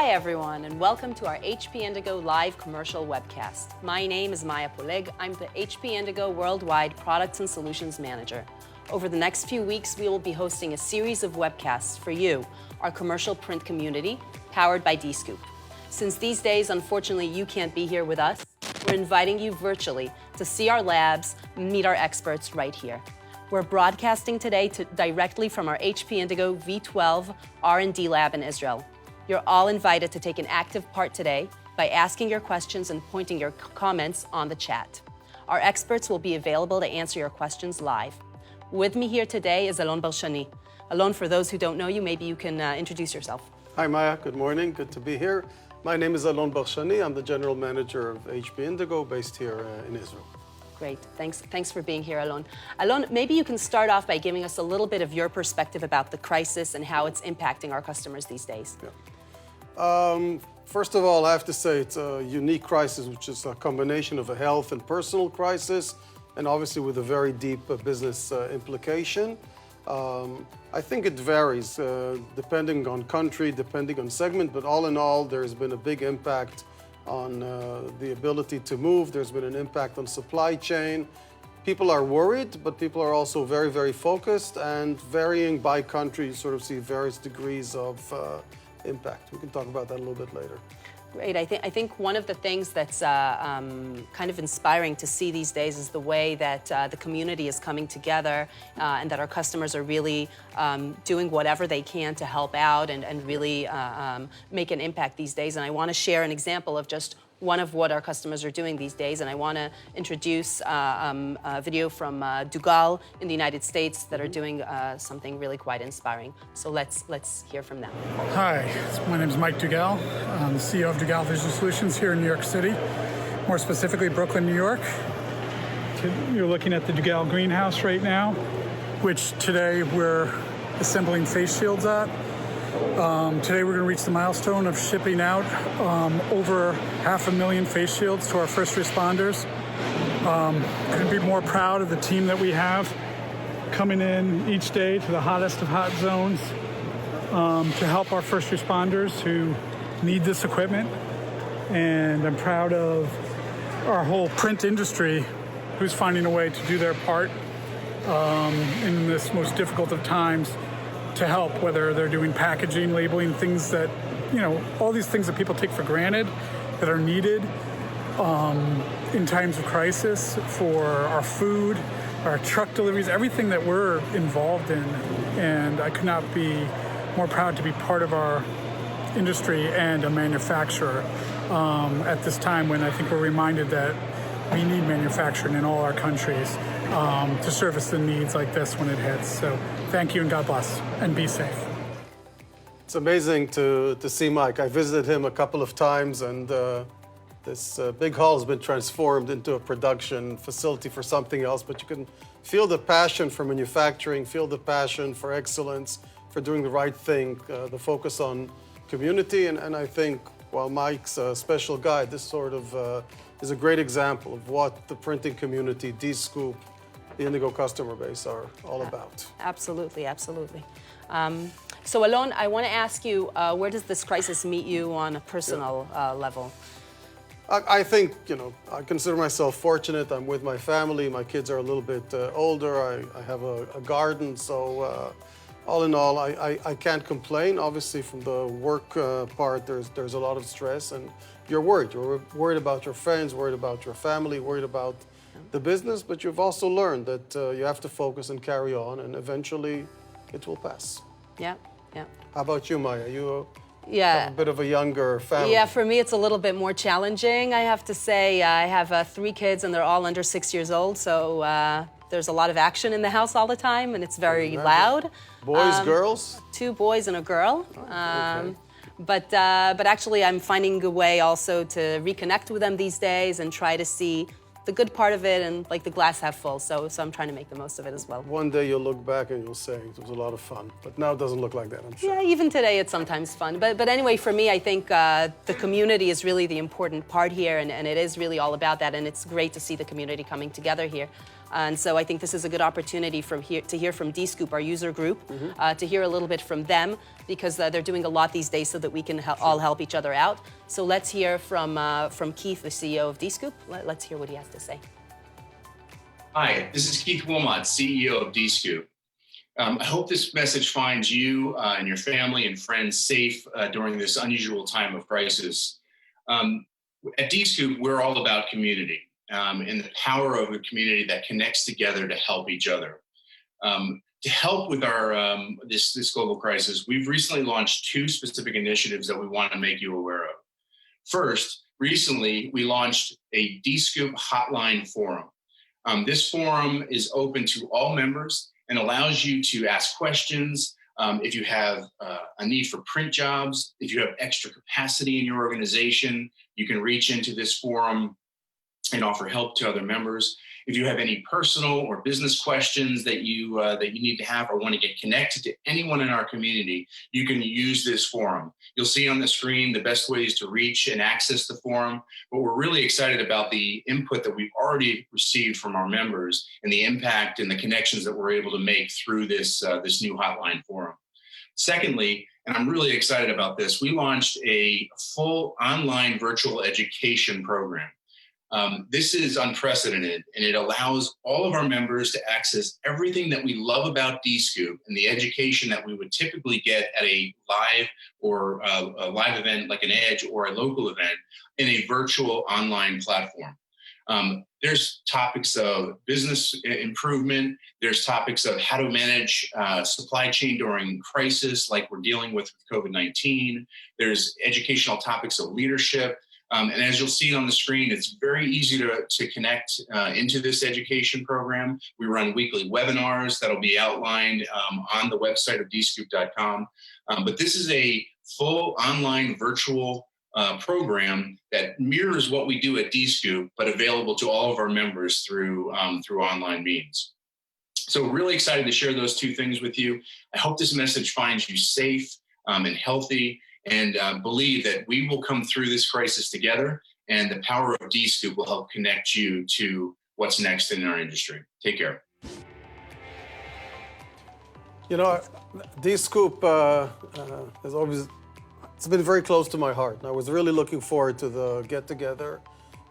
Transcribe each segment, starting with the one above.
Hi everyone, and welcome to our HP Indigo live commercial webcast. My name is Maya Poleg. I'm the HP Indigo Worldwide Products and Solutions Manager. Over the next few weeks, we will be hosting a series of webcasts for you, our commercial print community, powered by D-Scoop. Since these days, unfortunately, you can't be here with us, we're inviting you virtually to see our labs and meet our experts right here. We're broadcasting today directly from our HP Indigo V12 R&D Lab in Israel. You're all invited to take an active part today by asking your questions and pointing your comments on the chat. Our experts will be available to answer your questions live. With me here today is Arnone Bassani. Arnone, for those who don't know you, maybe you can introduce yourself. Hi Maya, good morning, good to be here. My name is Arnone Bassani. I'm the General Manager of HP Indigo based here in Israel. Great, thanks for being here, Arnone. Arnone, maybe you can start off by giving us a little bit of your perspective about the crisis and how it's impacting our customers these days. Yeah. First of all, I have to say it's a unique crisis, which is a combination of a health and personal crisis, and obviously with a very deep business implication. I think it varies depending on country, depending on segment, but all in all, there's been a big impact on the ability to move. There's been an impact on supply chain. People are worried, but people are also very, very focused, and varying by country, you sort of see various degrees of impact. We can talk about that a little bit later. Great. I think one of the things that's kind of inspiring to see these days is the way that the community is coming together and that our customers are really doing whatever they can to help out and really make an impact these days. And I want to share an example of just one of what our customers are doing these days, and I want to introduce a video from Dugal in the United States that are doing something really quite inspiring. So let's hear from them. Hi, my name is Mike Dugal. I'm the CEO of Dugal Vision Solutions here in New York City, more specifically Brooklyn, New York. You're looking at the Dugal greenhouse right now, which today we're assembling face shields at. Today we're going to reach the milestone of shipping out over 500,000 face shields to our first responders. Couldn't be more proud of the team that we have coming in each day to the hottest of hot zones to help our first responders who need this equipment. And I'm proud of our whole print industry who's finding a way to do their part in this most difficult of times to help, whether they're doing packaging, labeling, things that, all these things that people take for granted that are needed in times of crisis for our food, our truck deliveries, everything that we're involved in. And I could not be more proud to be part of our industry and a manufacturer at this time when I think we're reminded that we need manufacturing in all our countries to service the needs like this when it hits. So thank you and God bless, and be safe. It's amazing to see Mike. I visited him a couple of times, and this big hall has been transformed into a production facility for something else, but you can feel the passion for manufacturing, feel the passion for excellence, for doing the right thing, the focus on community, and I think while Mike's a special guy, this sort of is a great example of what the printing community, D-Scoop, the Indigo customer base are all about. Absolutely, absolutely. So Arnone, I want to ask you, where does this crisis meet you on a personal level? I think, I consider myself fortunate. I'm with my family. My kids are a little bit older. I have a garden, so all in all, I can't complain. Obviously, from the work part, there's a lot of stress, and you're worried. You're worried about your friends, worried about your family, worried about the business, but you've also learned that you have to focus and carry on, and eventually it will pass. Yeah. How about you, Maya? You have a bit of a younger family. Yeah, for me it's a little bit more challenging, I have to say. I have 3 kids and they're all under 6 years old, so there's a lot of action in the house all the time, and it's very loud. Boys, girls? 2 boys and a girl. Okay. But actually I'm finding a way also to reconnect with them these days and try to see the good part of it and like the glass half full. So I'm trying to make the most of it as well. One day you'll look back and you'll say it was a lot of fun. But now it doesn't look like that, I'm sure. Yeah, even today it's sometimes fun. But anyway, for me, I think the community is really the important part here, and it is really all about that. And it's great to see the community coming together here. And so I think this is a good opportunity to hear from D-Scoop, our user group, to hear a little bit from them, because they're doing a lot these days so that we can all help each other out. So let's hear from Keith, the CEO of D-Scoop. Let's hear what he has to say. Hi, this is Keith Wilmot, CEO of D-Scoop. I hope this message finds you and your family and friends safe during this unusual time of crisis. At D-Scoop, we're all about community and the power of a community that connects together to help each other. To help with our this global crisis, we've recently launched 2 specific initiatives that we want to make you aware of. First, recently we launched a D-Scoop hotline forum. This forum is open to all members and allows you to ask questions. If you have a need for print jobs, if you have extra capacity in your organization, you can reach into this forum and offer help to other members. If you have any personal or business questions that you need to have or want to get connected to anyone in our community, you can use this forum. You'll see on the screen the best ways to reach and access the forum, but we're really excited about the input that we've already received from our members and the impact and the connections that we're able to make through this new hotline forum. Secondly, and I'm really excited about this, we launched a full online virtual education program. This is unprecedented, and it allows all of our members to access everything that we love about D-Scoop and the education that we would typically get at a live or a live event like an Edge or a local event in a virtual online platform. There's topics of business improvement. There's topics of how to manage supply chain during crisis like we're dealing with COVID-19. There's educational topics of leadership. And as you'll see on the screen, it's very easy to connect into this education program. We run weekly webinars that'll be outlined on the website of dscoop.com. But this is a full online virtual program that mirrors what we do at D-Scoop, but available to all of our members through online means. So really excited to share those 2 things with you. I hope this message finds you safe and healthy, and believe that we will come through this crisis together, and the power of D-Scoop will help connect you to what's next in our industry. Take care. You know, D-Scoop has always, it's been very close to my heart. And I was really looking forward to the get-together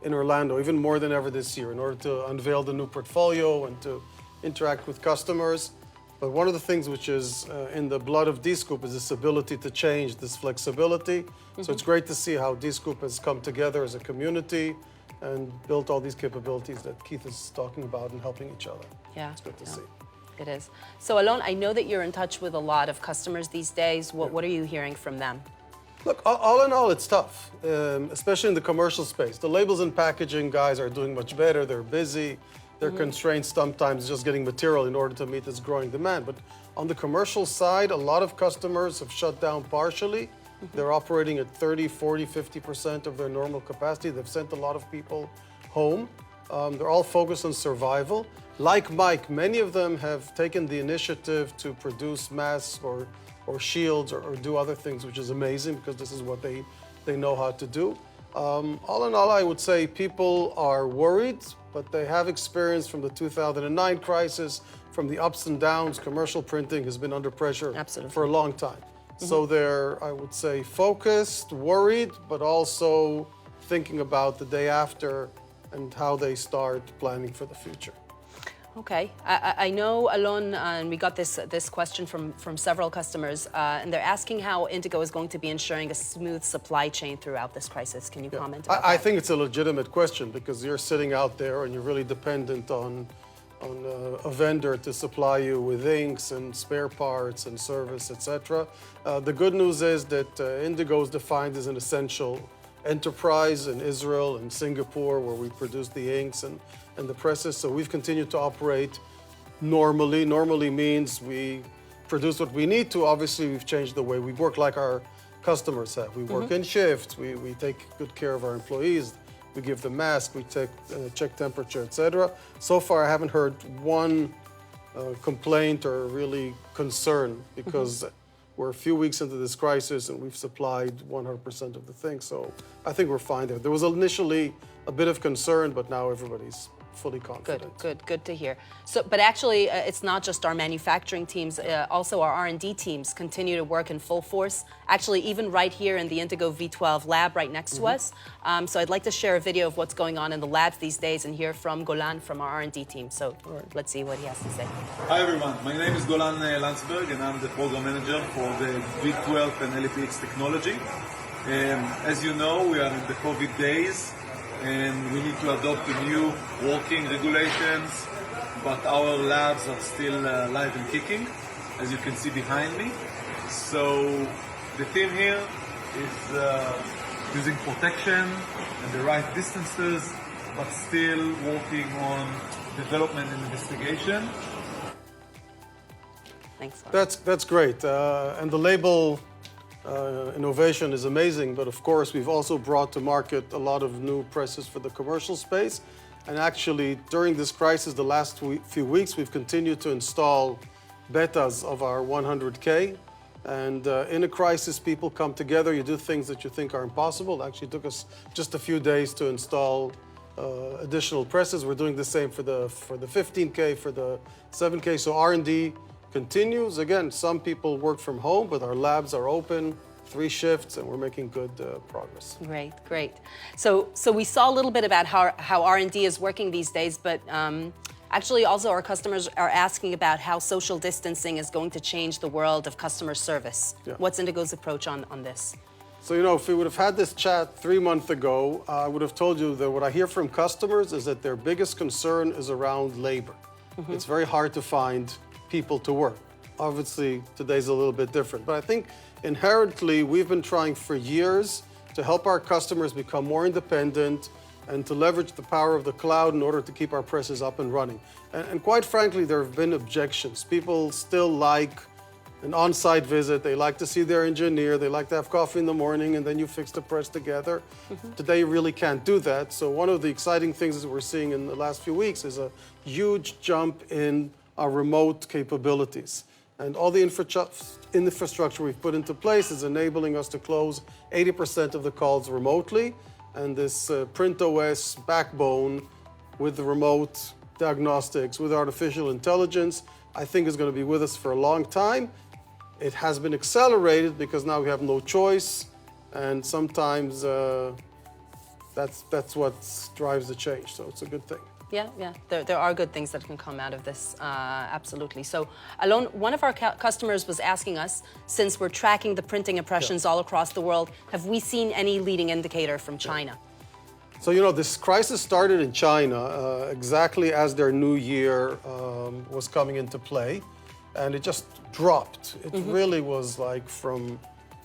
in Orlando, even more than ever this year, in order to unveil the new portfolio and to interact with customers. But one of the things which is in the blood of D-Scoop is this ability to change, this flexibility. So it's great to see how D-Scoop has come together as a community and built all these capabilities that Keith is talking about and helping each other. Yeah, it's good to see. It is. So Arnone, I know that you're in touch with a lot of customers these days. What are you hearing from them? Look, all in all, it's tough, especially in the commercial space. The labels and packaging guys are doing much better. They're busy. They're constrained sometimes just getting material in order to meet this growing demand. But on the commercial side, a lot of customers have shut down partially. They're operating at 30, 40, 50% of their normal capacity. They've sent a lot of people home. They're all focused on survival. Like Mike, many of them have taken the initiative to produce masks or shields or do other things, which is amazing because this is what they know how to do. All in all, I would say people are worried, but they have experience from the 2009 crisis, from the ups and downs. Commercial printing has been under pressure for a long time. So they're, I would say, focused, worried, but also thinking about the day after and how they start planning for the future. Okay, I know, Arnone, and we got this question from several customers, and they're asking how Indigo is going to be ensuring a smooth supply chain throughout this crisis. Can you comment about that? I think it's a legitimate question because you're sitting out there and you're really dependent on a vendor to supply you with inks and spare parts and service, etc. The good news is that Indigo is defined as an essential enterprise in Israel and Singapore, where we produce the inks and the presses. So we've continued to operate normally. Normally means we produce what we need to. Obviously, we've changed the way we work like our customers have. We work in shifts. We take good care of our employees. We give them masks. We check temperature, etc. So far, I haven't heard one complaint or really concern because we're a few weeks into this crisis and we've supplied 100% of the things. So I think we're fine there. There was initially a bit of concern, but now everybody's fully confident. Good to hear. So, but actually, it's not just our manufacturing teams. Also, our R&D teams continue to work in full force. Actually, even right here in the Indigo V12 Lab, right next to us. So, I'd like to share a video of what's going on in the labs these days and hear from Golan from our R&D team. So, let's see what he has to say. Hi everyone, my name is Golan Landsberg and I'm the program manager for the V12 and LPX technology. As you know, we are in the COVID days and we need to adopt the new working regulations, but our labs are still live and kicking, as you can see behind me. So the team here is using protection and the right distances, but still working on development and investigation. Thanks. That's great. And the label innovation is amazing, but of course we've also brought to market a lot of new presses for the commercial space. And actually during this crisis, the last few weeks, we've continued to install betas of our 100K. And in a crisis, people come together, you do things that you think are impossible. It actually took us just a few days to install additional presses. We're doing the same for the 15K, for the 7K. So R&D continues. Again, some people work from home, but our labs are open, 3 shifts, and we're making good progress. Great. So we saw a little bit about how R&D is working these days, but actually also our customers are asking about how social distancing is going to change the world of customer service. Yeah. What's Indigo's approach on this? So, you know, if we would have had this chat 3 months ago, I would have told you that what I hear from customers is that their biggest concern is around labor. It's very hard to find people to work. Obviously, today's a little bit different, but I think inherently we've been trying for years to help our customers become more independent and to leverage the power of the cloud in order to keep our presses up and running. And quite frankly, there have been objections. People still like an on-site visit. They like to see their engineer. They like to have coffee in the morning and then you fix the press together. Today you really can't do that. So one of the exciting things that we're seeing in the last few weeks is a huge jump in our remote capabilities. And all the infrastructure we've put into place is enabling us to close 80% of the calls remotely. And this PrintOS backbone with the remote diagnostics, with artificial intelligence, I think is going to be with us for a long time. It has been accelerated because now we have no choice. And sometimes that's what drives the change. So it's a good thing. Yeah. There are good things that can come out of this, absolutely. So, Alon, one of our customers was asking us, since we're tracking the printing impressions all across the world, have we seen any leading indicator from China? So, you know, this crisis started in China exactly as their new year was coming into play, and it just dropped. It really was like from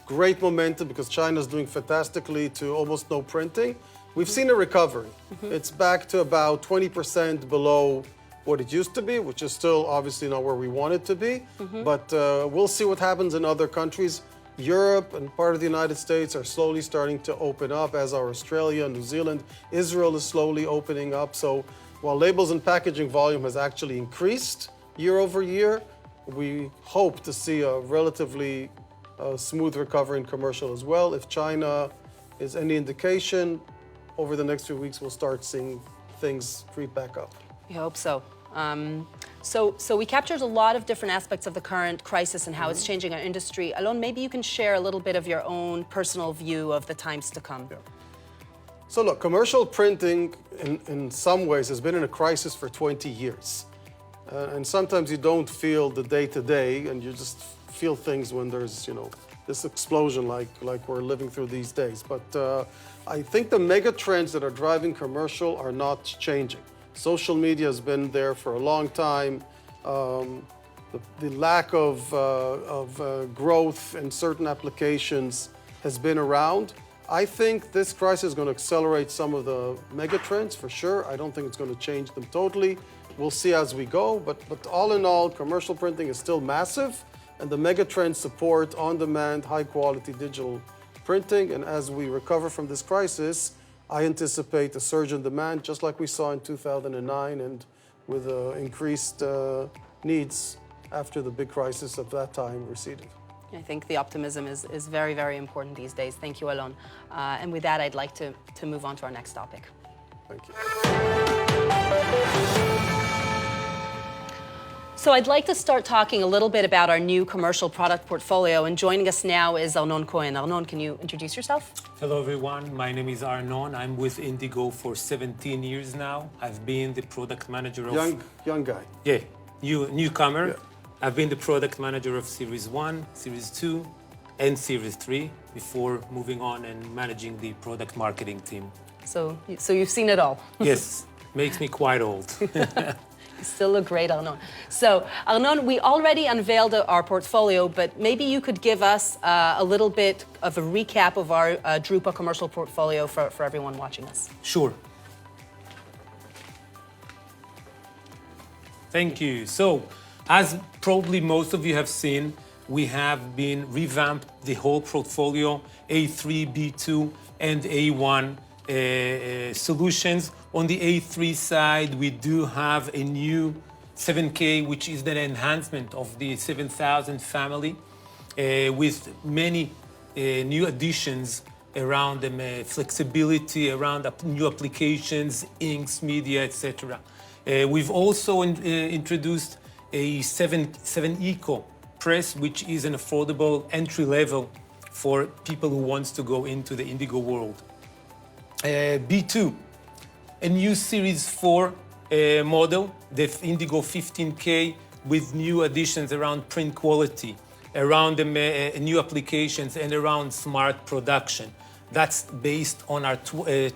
great momentum because China's doing fantastically to almost no printing. We've seen a recovery. It's back to about 20% below what it used to be, which is still obviously not where we want it to be. But we'll see what happens in other countries. Europe and part of the United States are slowly starting to open up, as are Australia, New Zealand. Israel is slowly opening up. So while labels and packaging volume has actually increased year over year, we hope to see a relatively smooth recovery in commercial as well. If China is any indication, over the next few weeks, we'll start seeing things creep back up. We hope so. So we captured a lot of different aspects of the current crisis and how it's changing our industry. Alon, maybe you can share a little bit of your own personal view of the times to come. Yeah. So look, commercial printing in some ways has been in a crisis for 20 years. And sometimes you don't feel the day-to-day and you just feel things when there's, you know, this explosion like we're living through these days. But I think the mega trends that are driving commercial are not changing. Social media has been there for a long time. The lack of growth in certain applications has been around. I think this crisis is going to accelerate some of the mega trends for sure. I don't think it's going to change them totally. We'll see as we go, but all in all, commercial printing is still massive, and the mega trends support on-demand, high-quality digital printing. And as we recover from this crisis, I anticipate a surge in demand, just like we saw in 2009, and with increased needs after the big crisis of that time receded. I think the optimism is very, very important these days. Thank you, Alon. And with that, I'd like to move on to our next topic. Thank you. So I'd like to start talking a little bit about our new commercial product portfolio, and joining us now is Arnone Cohen. Arnone, can you introduce yourself? Hello everyone, my name is Arnone. I'm with Indigo for 17 years now. I've been the product manager of... Young guy. Yeah, newcomer. Yeah. I've been the product manager of Series 1, Series 2, and Series 3 before moving on and managing the product marketing team. So you've seen it all. Yes, makes me quite old. You still look great, Arnone. So, Arnone, we already unveiled our portfolio, but maybe you could give us a little bit of a recap of our Drupa commercial portfolio for everyone watching us. Sure. Thank you. So, as probably most of you have seen, we have been revamped the whole portfolio, A3, B2, and A1 solutions. On the A3 side, we do have a new 7K, which is the enhancement of the 7000 family, with many new additions around flexibility, around new applications, inks, media, etc. We've also introduced a 7 Eco press, which is an affordable entry level for people who wants to go into the Indigo world. B2, a new Series 4 model, the Indigo 15K, with new additions around print quality, around new applications, and around smart production. That's based on our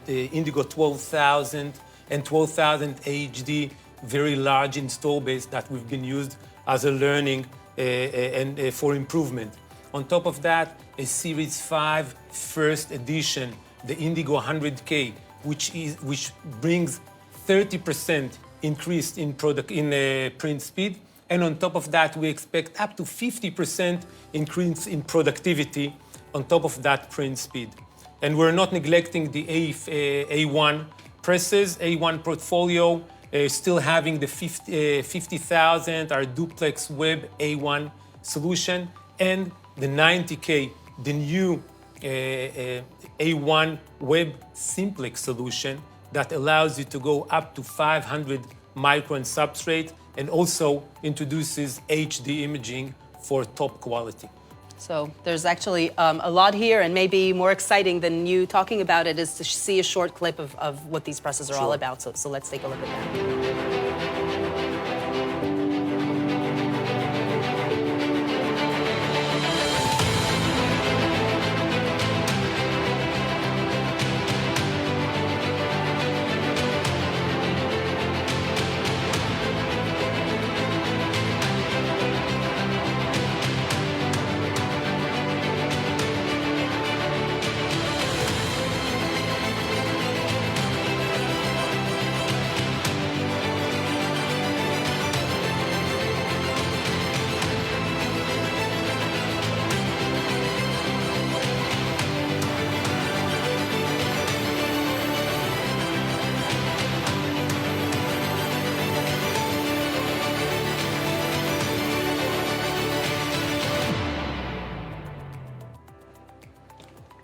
Indigo 12000 and 12000 HD, very large install base that we've been used as a learning and for improvement. On top of that, a Series 5 first edition, the Indigo 100K, which brings 30% increase in print speed, and on top of that, we expect up to 50% increase in productivity on top of that print speed. And we're not neglecting the A1 presses, A1 portfolio, still having the 50,000, our duplex web A1 solution, and the 90K, the new A1 web simplex solution that allows you to go up to 500 micron substrate and also introduces HD imaging for top quality. So there's actually a lot here, and maybe more exciting than you talking about it is to see a short clip of what these presses are all about. So let's take a look at that.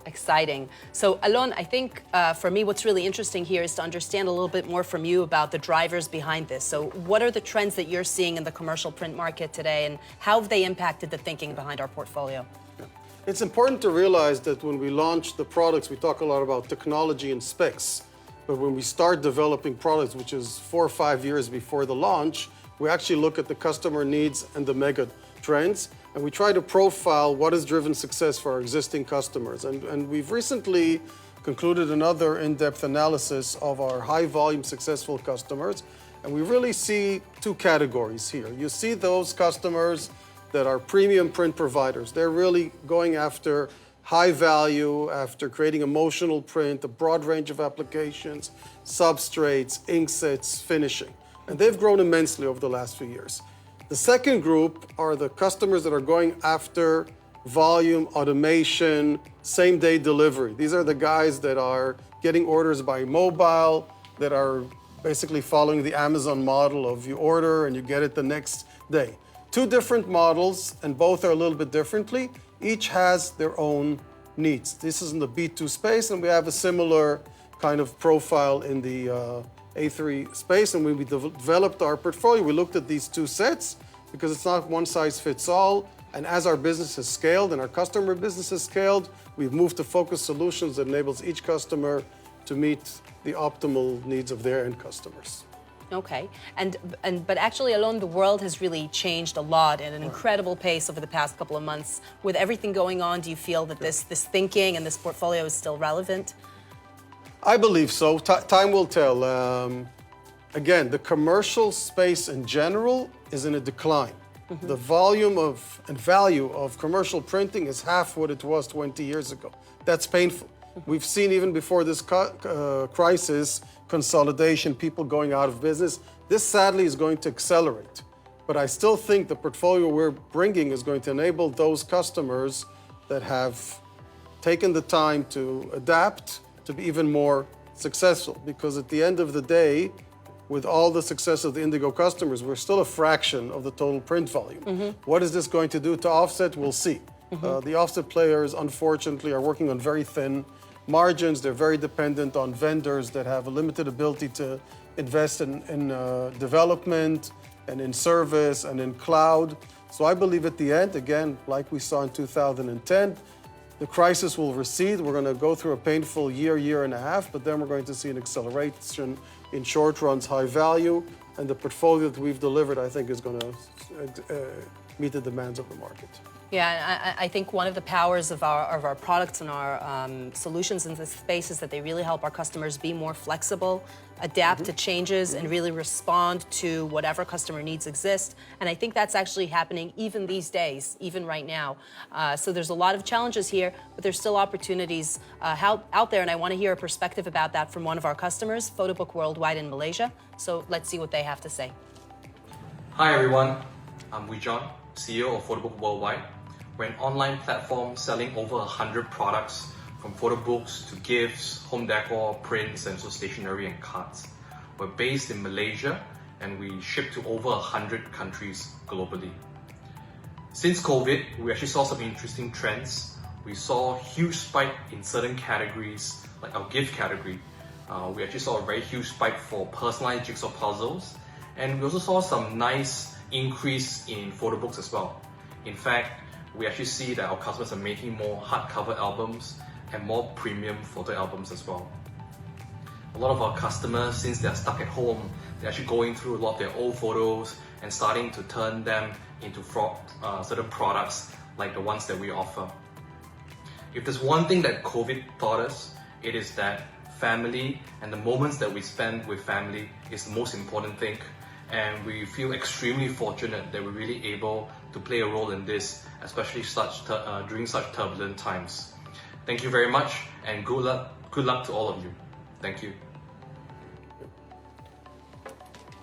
Exciting. So Alon, I think for me what's really interesting here is to understand a little bit more from you about the drivers behind this. So what are the trends that you're seeing in the commercial print market today, and how have they impacted the thinking behind our portfolio? Yeah. It's important to realize that when we launch the products, we talk a lot about technology and specs. But when we start developing products, which is 4 or 5 years before the launch, we actually look at the customer needs and the mega trends, and we try to profile what has driven success for our existing customers. And we've recently concluded another in-depth analysis of our high-volume successful customers, and we really see 2 categories here. You see those customers that are premium print providers. They're really going after high value, after creating emotional print, a broad range of applications, substrates, inksets, finishing. And they've grown immensely over the last few years. The second group are the customers that are going after volume, automation, same-day delivery. These are the guys that are getting orders by mobile, that are basically following the Amazon model of you order and you get it the next day. 2 different models, and both are a little bit differently. Each has their own needs. This is in the B2 space, and we have a similar kind of profile in the A3 space. And when we developed our portfolio, we looked at these two sets because it's not one size fits all. And as our business has scaled and our customer business has scaled, we've moved to focus solutions that enables each customer to meet the optimal needs of their end customers. Okay, but actually, Arnone, the world has really changed a lot at an incredible pace over the past couple of months. With everything going on, do you feel that this thinking and this portfolio is still relevant? I believe so. Time will tell. Again, the commercial space in general is in a decline. The volume and value of commercial printing is half what it was 20 years ago. That's painful. We've seen even before this crisis, consolidation, people going out of business. This sadly is going to accelerate. But I still think the portfolio we're bringing is going to enable those customers that have taken the time to adapt to be even more successful. Because at the end of the day, with all the success of the Indigo customers, we're still a fraction of the total print volume. What is this going to do to offset? We'll see. The offset players, unfortunately, are working on very thin margins. They're very dependent on vendors that have a limited ability to invest in development and in service and in cloud. So I believe at the end, again, like we saw in 2010, the crisis will recede. We're going to go through a painful year and a half, but then we're going to see an acceleration in short runs, high value, and the portfolio that we've delivered, I think, is going to meet the demands of the market. Yeah, I think one of the powers of our products and our solutions in this space is that they really help our customers be more flexible, adapt to changes, and really respond to whatever customer needs exist. And I think that's actually happening even these days, even right now. So there's a lot of challenges here, but there's still opportunities out there. And I want to hear a perspective about that from one of our customers, Photobook Worldwide in Malaysia. So let's see what they have to say. Hi everyone, I'm Wijan, CEO of Photobook Worldwide. We're an online platform selling over 100 products, from photo books to gifts, home decor, prints, and so stationery and cards. We're based in Malaysia and we ship to over 100 countries globally. Since COVID, we actually saw some interesting trends. We saw a huge spike in certain categories, like our gift category. We actually saw a very huge spike for personalized jigsaw puzzles, and we also saw some nice increase in photo books as well. In fact, we actually see that our customers are making more hardcover albums and more premium photo albums as well. A lot of our customers, since they're stuck at home, they're actually going through a lot of their old photos and starting to turn them into certain products like the ones that we offer. If there's one thing that COVID taught us, it is that family and the moments that we spend with family is the most important thing. And we feel extremely fortunate that we're really able to play a role in this, especially during such turbulent times. Thank you very much, and good luck to all of you. Thank you.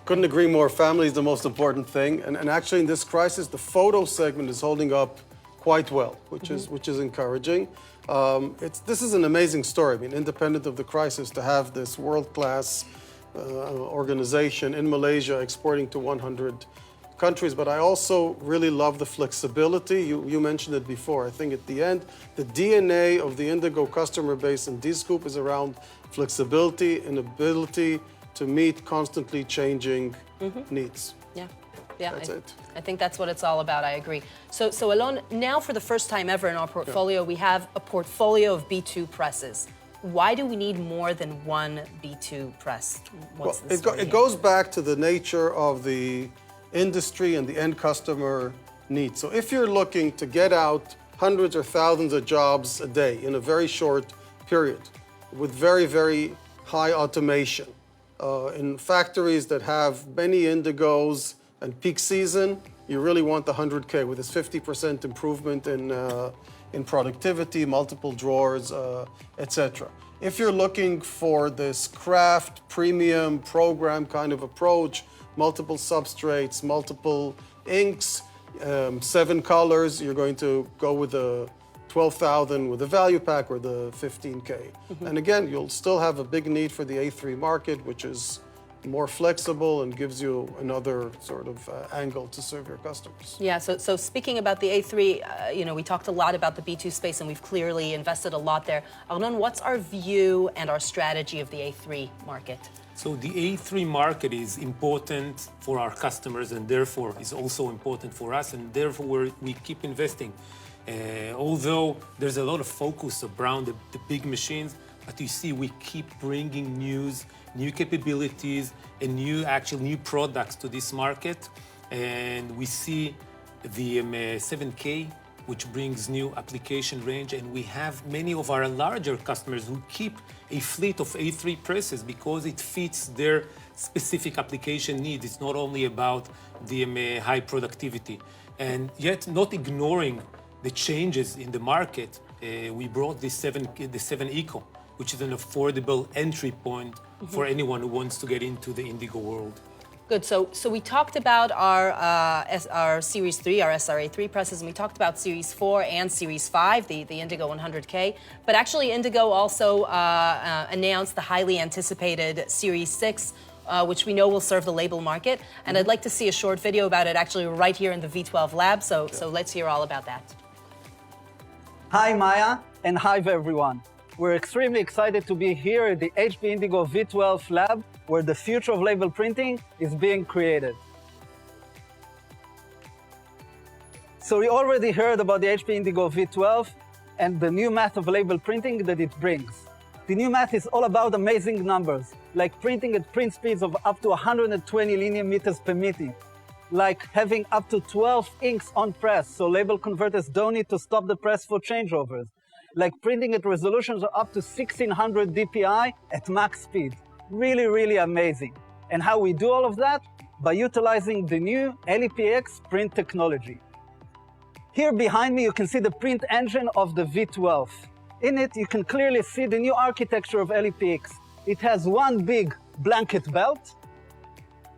Couldn't agree more. Family is the most important thing. And actually in this crisis, the photo segment is holding up quite well, which is encouraging. This is an amazing story. I mean, independent of the crisis, to have this world-class organization in Malaysia exporting to 100 countries, but I also really love the flexibility. You mentioned it before. I think at the end, the DNA of the Indigo customer base and D-Scoop is around flexibility and ability to meet constantly changing needs. Yeah, That's it. I think that's what it's all about. I agree. So Arnone, now for the first time ever in our portfolio, we have a portfolio of B2 presses. Why do we need more than one B2 press? It goes back to the nature of the industry and the end customer needs. So if you're looking to get out hundreds or thousands of jobs a day in a very short period with very, very high automation in factories that have many Indigos and peak season, you really want the 100K with this 50% improvement in productivity, multiple drawers, etc. If you're looking for this craft, premium, program kind of approach, multiple substrates, multiple inks, 7 colors, you're going to go with the 12,000 with the value pack or the 15K. And again, you'll still have a big need for the A3 market, which is more flexible and gives you another sort of angle to serve your customers. Yeah, so speaking about the A3, we talked a lot about the B2 space and we've clearly invested a lot there. Arnone, what's our view and our strategy of the A3 market? So the A3 market is important for our customers and therefore is also important for us, and therefore we keep investing. Although there's a lot of focus around the big machines, but you see we keep bringing new capabilities and new products to this market. And we see the 7K, which brings new application range, and we have many of our larger customers who keep a fleet of A3 presses because it fits their specific application needs. It's not only about the high productivity. And yet, not ignoring the changes in the market, we brought the 7 Eco, which is an affordable entry point for anyone who wants to get into the Indigo world. Good. So we talked about our Series 3, our SRA3 presses, and we talked about Series 4 and Series 5, the Indigo 100K. But actually, Indigo also announced the highly anticipated Series 6, which we know will serve the label market. And I'd like to see a short video about it actually right here in the V12 Lab. So let's hear all about that. Hi, Maya, and hi, everyone. We're extremely excited to be here at the HP Indigo V12 Lab, where the future of label printing is being created. So we already heard about the HP Indigo V12 and the new math of label printing that it brings. The new math is all about amazing numbers, like printing at print speeds of up to 120 linear meters per minute, like having up to 12 inks on press, so label converters don't need to stop the press for changeovers, like printing at resolutions of up to 1600 dpi at max speed. Really, really amazing. And how we do all of that? By utilizing the new LEPX print technology. Here behind me, you can see the print engine of the V12. In it, you can clearly see the new architecture of LEPX. It has one big blanket belt,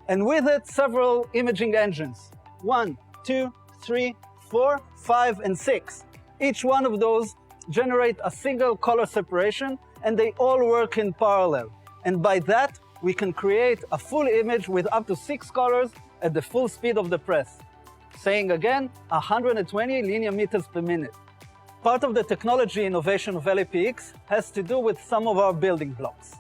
and with it, several imaging engines. 1, 2, 3, 4, 5, and 6. Each one of those generate a single color separation, and they all work in parallel. And by that, we can create a full image with up to 6 colors at the full speed of the press. Saying again, 120 linear meters per minute. Part of the technology innovation of LEPX has to do with some of our building blocks.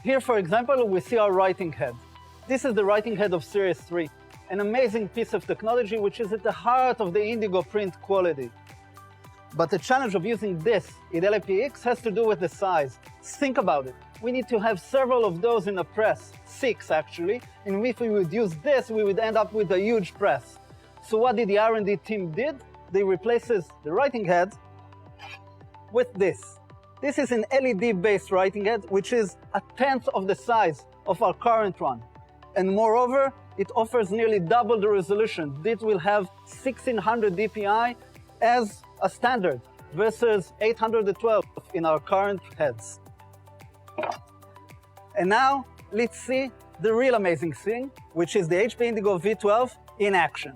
Here, for example, we see our writing head. This is the writing head of Series 3, an amazing piece of technology which is at the heart of the Indigo print quality. But the challenge of using this in LEPX has to do with the size. Think about it. We need to have several of those in a press, 6 actually, and if we would use this, we would end up with a huge press. So what did the R&D team did? They replaces the writing head with this. This is an LED-based writing head, which is 1/10 of the size of our current one. And moreover, it offers nearly double the resolution. This will have 1600 dpi as a standard versus 812 in our current heads. And now, let's see the real amazing thing, which is the HP Indigo V12 in action.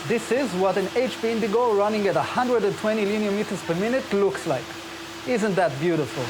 This is what an HP Indigo running at 120 linear meters per minute looks like. Isn't that beautiful?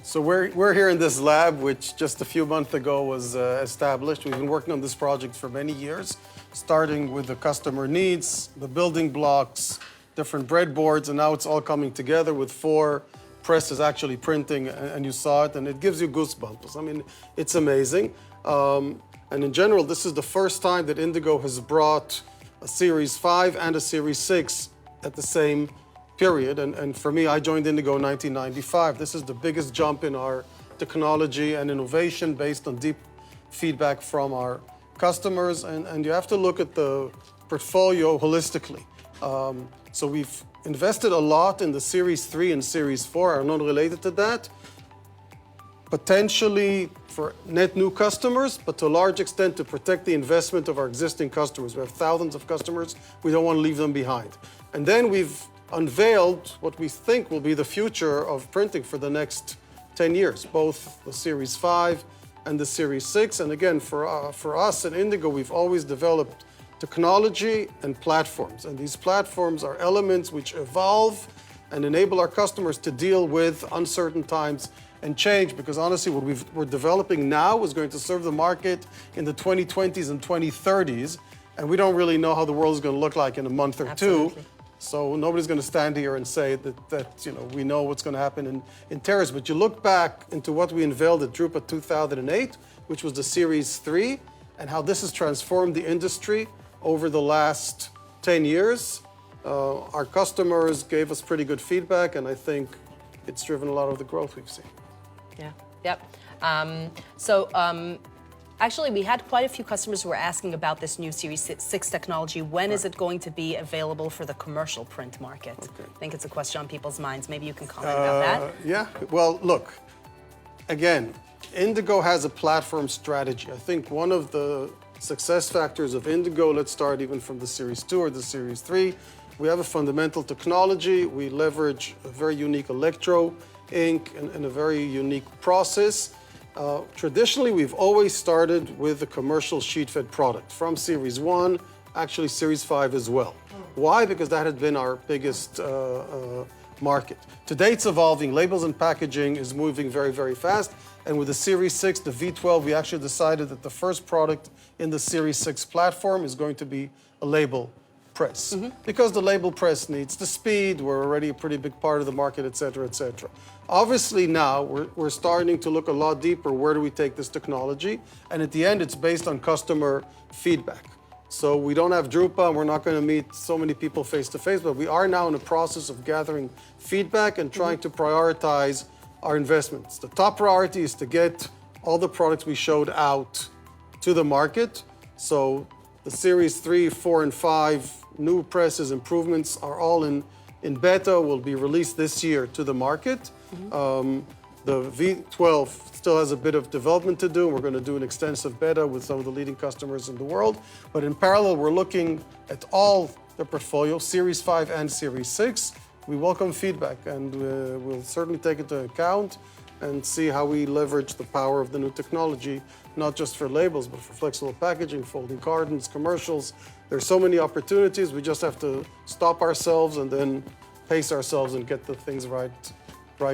So we're here in this lab, which just a few months ago was established. We've been working on this project for many years, starting with the customer needs, the building blocks, different breadboards, and now it's all coming together with 4 presses actually printing, and you saw it, and it gives you goosebumps. I mean, it's amazing. And in general, this is the first time that Indigo has brought a Series 5 and a Series 6 at the same period. And for me, I joined Indigo in 1995. This is the biggest jump in our technology and innovation based on deep feedback from our customers. And you have to look at the portfolio holistically. So we've invested a lot in the Series 3 and Series 4, are not related to that. Potentially for net new customers, but to a large extent to protect the investment of our existing customers. We have thousands of customers. We don't want to leave them behind. And then we've unveiled what we think will be the future of printing for the next 10 years, both the Series 5 and the Series 6. And again, for us at Indigo, we've always developed technology and platforms. And these platforms are elements which evolve and enable our customers to deal with uncertain times and change, because honestly, what we're developing now is going to serve the market in the 2020s and 2030s, and we don't really know how the world is going to look like in a month or two. So nobody's going to stand here and say that we know what's going to happen in terrorists. But you look back into what we unveiled at Drupa 2008, which was the Series 3, and how this has transformed the industry over the last 10 years. Our customers gave us pretty good feedback, and I think it's driven a lot of the growth we've seen. Yeah, yep. Actually, we had quite a few customers who were asking about this new Series 6 technology. When is it going to be available for the commercial print market? Okay. I think it's a question on people's minds. Maybe you can comment about that. Yeah, well, look, again, Indigo has a platform strategy. I think one of the success factors of Indigo, let's start even from the Series 2 or the Series 3, we have a fundamental technology. We leverage a very unique electro ink and a very unique process. Traditionally, we've always started with a commercial sheet-fed product from Series 1, actually Series 5 as well. Why? Because that had been our biggest market. Today it's evolving. Labels and packaging is moving very, very fast. And with the Series 6, the V12, we actually decided that the first product in the Series 6 platform is going to be a label press. Because the label press needs the speed, we're already a pretty big part of the market, et cetera, et cetera. Obviously now, we're starting to look a lot deeper, where do we take this technology? And at the end, it's based on customer feedback. So we don't have Drupa, and we're not going to meet so many people face to face, but we are now in the process of gathering feedback and trying to prioritize our investments. The top priority is to get all the products we showed out to the market. So the Series 3, 4, and 5 new presses, improvements are all in beta, will be released this year to the market. The V12 still has a bit of development to do. We're going to do an extensive beta with some of the leading customers in the world. But in parallel, we're looking at all the portfolio, Series 5 and Series 6. We welcome feedback, and we'll certainly take it into account and see how we leverage the power of the new technology, not just for labels, but for flexible packaging, folding cartons, commercials. There's so many opportunities. We just have to stop ourselves and then pace ourselves and get the things right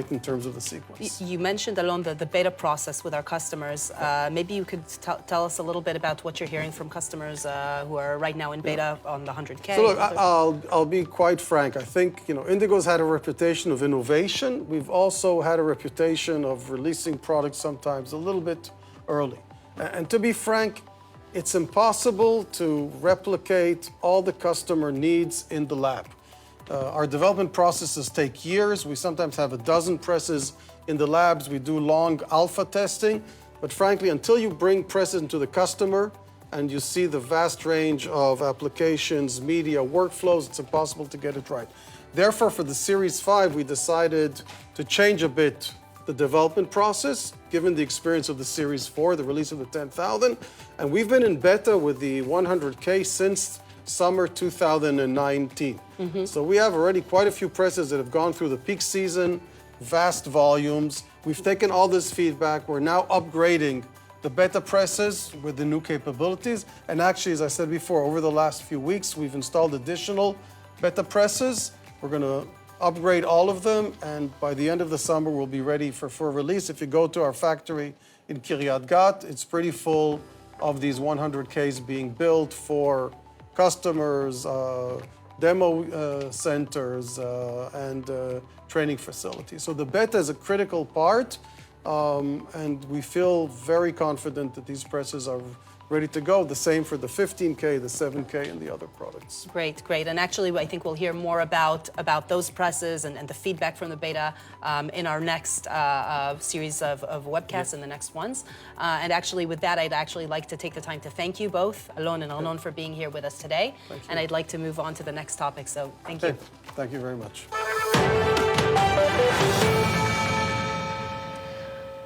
in terms of the sequence. You mentioned, Arnone, the beta process with our customers. Maybe you could tell us a little bit about what you're hearing from customers who are right now in beta on the 100K. So look, I'll be quite frank. I think Indigo's had a reputation of innovation. We've also had a reputation of releasing products sometimes a little bit early. And to be frank, it's impossible to replicate all the customer needs in the lab. Our development processes take years. We sometimes have a dozen presses in the labs. We do long alpha testing. But frankly, until you bring presses into the customer and you see the vast range of applications, media, workflows, it's impossible to get it right. Therefore, for the Series 5, we decided to change a bit the development process, given the experience of the Series 4, the release of the 10,000. And we've been in beta with the 100K since summer 2019. So we have already quite a few presses that have gone through the peak season, vast volumes. We've taken all this feedback. We're now upgrading the beta presses with the new capabilities. And actually, as I said before, over the last few weeks, we've installed additional beta presses. We're going to upgrade all of them, and by the end of the summer, we'll be ready for full release. If you go to our factory in Kiryat Gat, it's pretty full of these 100Ks being built for customers, demo centers, and training facilities. So the beta is a critical part, and we feel very confident that these presses are ready to go. The same for the 15K, the 7K, and the other products. Great, great. And actually, I think we'll hear more about those presses and the feedback from the beta in our next series of webcasts and the next ones. And actually, with that, I'd actually like to take the time to thank you both, Alon and Arnone, for being here with us today. And I'd like to move on to the next topic. So thank you. Thank you very much.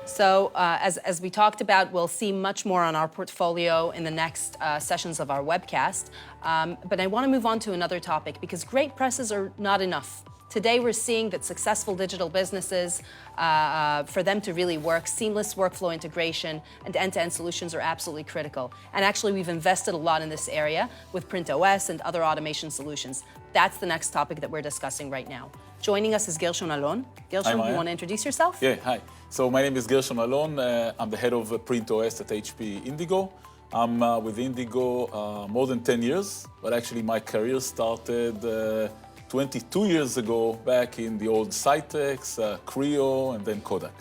So as we talked about, we'll see much more on our portfolio in the next sessions of our webcast. But I want to move on to another topic, because great presses are not enough. Today, we're seeing that successful digital businesses, for them to really work, seamless workflow integration and end-to-end solutions are absolutely critical. And actually, we've invested a lot in this area with PrintOS and other automation solutions. That's the next topic that we're discussing right now. Joining us is Arnone. Arnone, you want to introduce yourself? Yeah, hi. So my name is Arnone. I'm the head of PrintOS at HP Indigo. I'm with Indigo more than 10 years, but actually my career started 22 years ago back in the old Cytex, Creo, and then Kodak.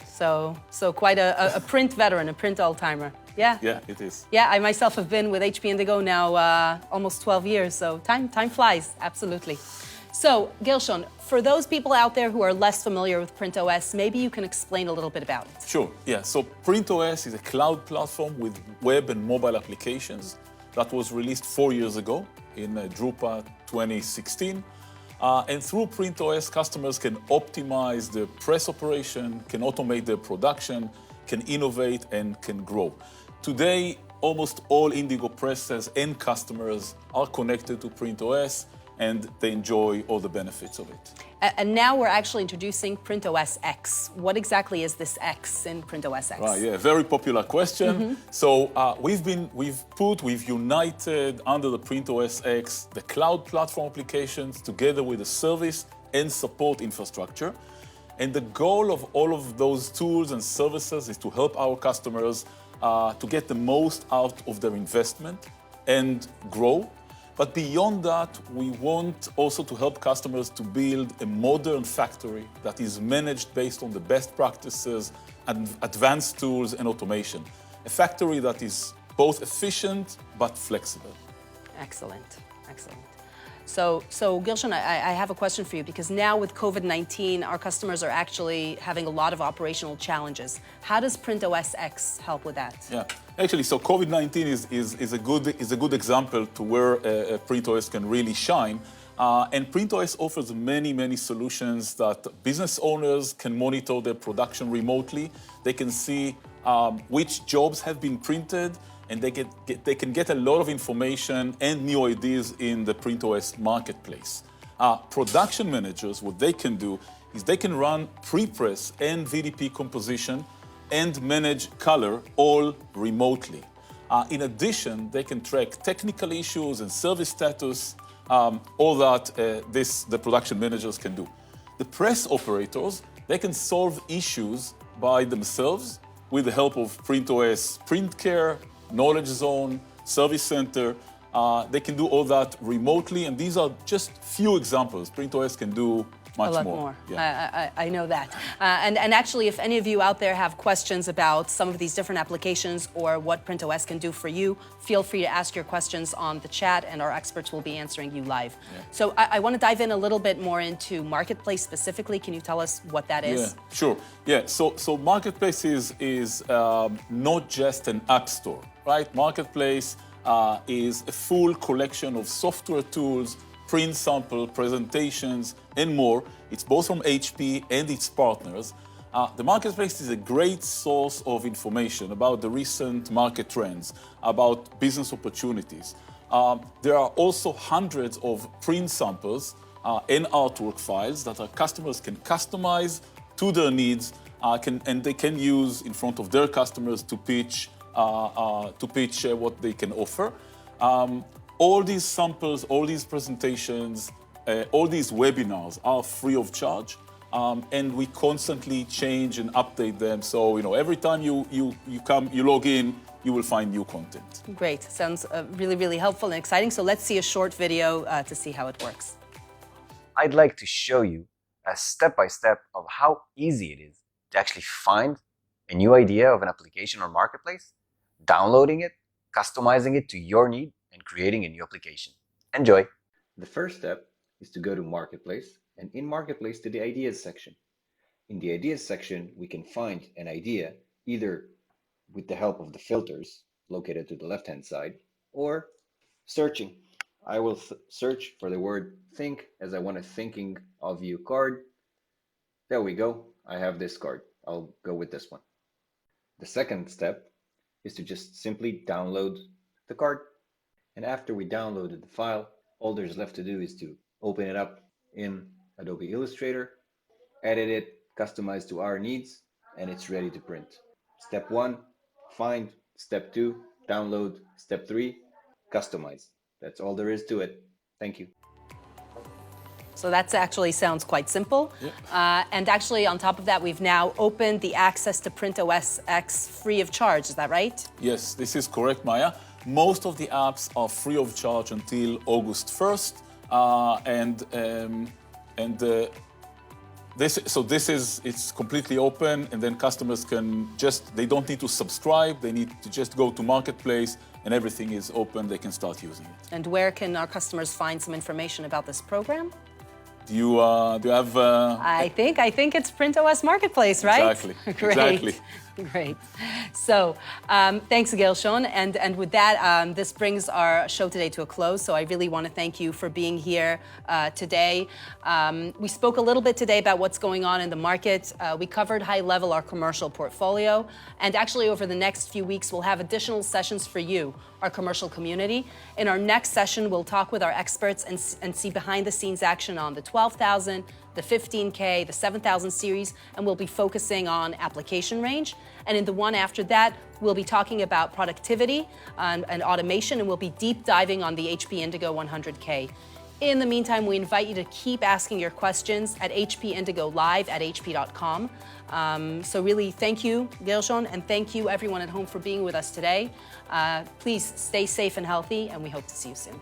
So quite a print veteran, a print all-timer. Yeah. Yeah, it is. Yeah, I myself have been with HP Indigo now almost 12 years, so time flies, absolutely. So, Arnone, for those people out there who are less familiar with PrintOS, maybe you can explain a little bit about it. Sure, yeah. So PrintOS is a cloud platform with web and mobile applications that was released 4 years ago in Drupa 2016. And through PrintOS, customers can optimize their press operation, can automate their production, can innovate, and can grow. Today, almost all Indigo presses and customers are connected to PrintOS, and they enjoy all the benefits of it. And now we're actually introducing PrintOS X. What exactly is this X in PrintOS X? Right, yeah, very popular question. So we've united under the PrintOS X the cloud platform applications together with the service and support infrastructure. And the goal of all of those tools and services is to help our customers to get the most out of their investment and grow. But beyond that, we want also to help customers to build a modern factory that is managed based on the best practices and advanced tools and automation. A factory that is both efficient but flexible. Excellent, excellent. So Arnone, I have a question for you, because now with COVID-19, our customers are actually having a lot of operational challenges. How does PrintOS X help with that? Yeah, actually, so COVID-19 is a good example to where PrintOS can really shine. And PrintOS offers many solutions that business owners can monitor their production remotely. They can see which jobs have been printed, and they can get a lot of information and new ideas in the PrintOS marketplace. Production managers, what they can do is they can run pre-press and VDP composition and manage color all remotely. In addition, they can track technical issues and service status, all that the production managers can do. The press operators, they can solve issues by themselves with the help of PrintOS Print Care, Knowledge Zone, Service Center. They can do all that remotely, and these are just few examples. PrintOS can do much more. A lot more. Yeah. I know that. And actually, if any of you out there have questions about some of these different applications or what PrintOS can do for you, feel free to ask your questions on the chat, and our experts will be answering you live. Yeah. So I want to dive in a little bit more into Marketplace specifically. Can you tell us what that is? Yeah, sure. Yeah, so Marketplace is not just an app store, right? Marketplace is a full collection of software tools, print sample, presentations, and more. It's both from HP and its partners. The Marketplace is a great source of information about the recent market trends, about business opportunities. There are also hundreds of print samples and artwork files that our customers can customize to their needs, and they can use in front of their customers to pitch what they can offer. All these samples, all these presentations, all these webinars are free of charge, and we constantly change and update them. So every time you log in, you will find new content. Great, sounds really helpful and exciting. So let's see a short video to see how it works. I'd like to show you a step-by-step of how easy it is to actually find a new idea of an application or marketplace, downloading it, customizing it to your need, and creating a new application. Enjoy! The first step is to go to Marketplace, and in Marketplace to the Ideas section. In the Ideas section, we can find an idea either with the help of the filters located to the left-hand side, or searching. I will search for the word think, as I want a thinking of you card. There we go. I have this card. I'll go with this one. The second step is to just simply download the card. And after we downloaded the file, all there's left to do is to open it up in Adobe Illustrator, edit it, customize to our needs, and it's ready to print. Step 1, find. Step 2, download. Step 3, customize. That's all there is to it. Thank you. So that actually sounds quite simple. And actually, on top of that, we've now opened the access to PrintOS X free of charge. Is that right? Yes, this is correct, Maya. Most of the apps are free of charge until August 1st. It's completely open, and then customers can they don't need to subscribe, they need to just go to Marketplace, and everything is open, they can start using it. And where can our customers find some information about this program? Do you have... I think it's PrintOS Marketplace, right? Exactly. Great. Exactly. Great. So thanks, Gershon. And with that, this brings our show today to a close. So I really want to thank you for being here today. We spoke a little bit today about what's going on in the market. We covered high level our commercial portfolio. And actually, over the next few weeks, we'll have additional sessions for you, our commercial community. In our next session, we'll talk with our experts and see behind the scenes action on the 12,000, the 15K, the 7,000 series, and we'll be focusing on application range. And in the one after that, we'll be talking about productivity and automation, and we'll be deep diving on the HP Indigo 100K. In the meantime, we invite you to keep asking your questions at hpindigolive@hp.com. So really, thank you, Gershon, and thank you everyone at home for being with us today. Please stay safe and healthy, and we hope to see you soon.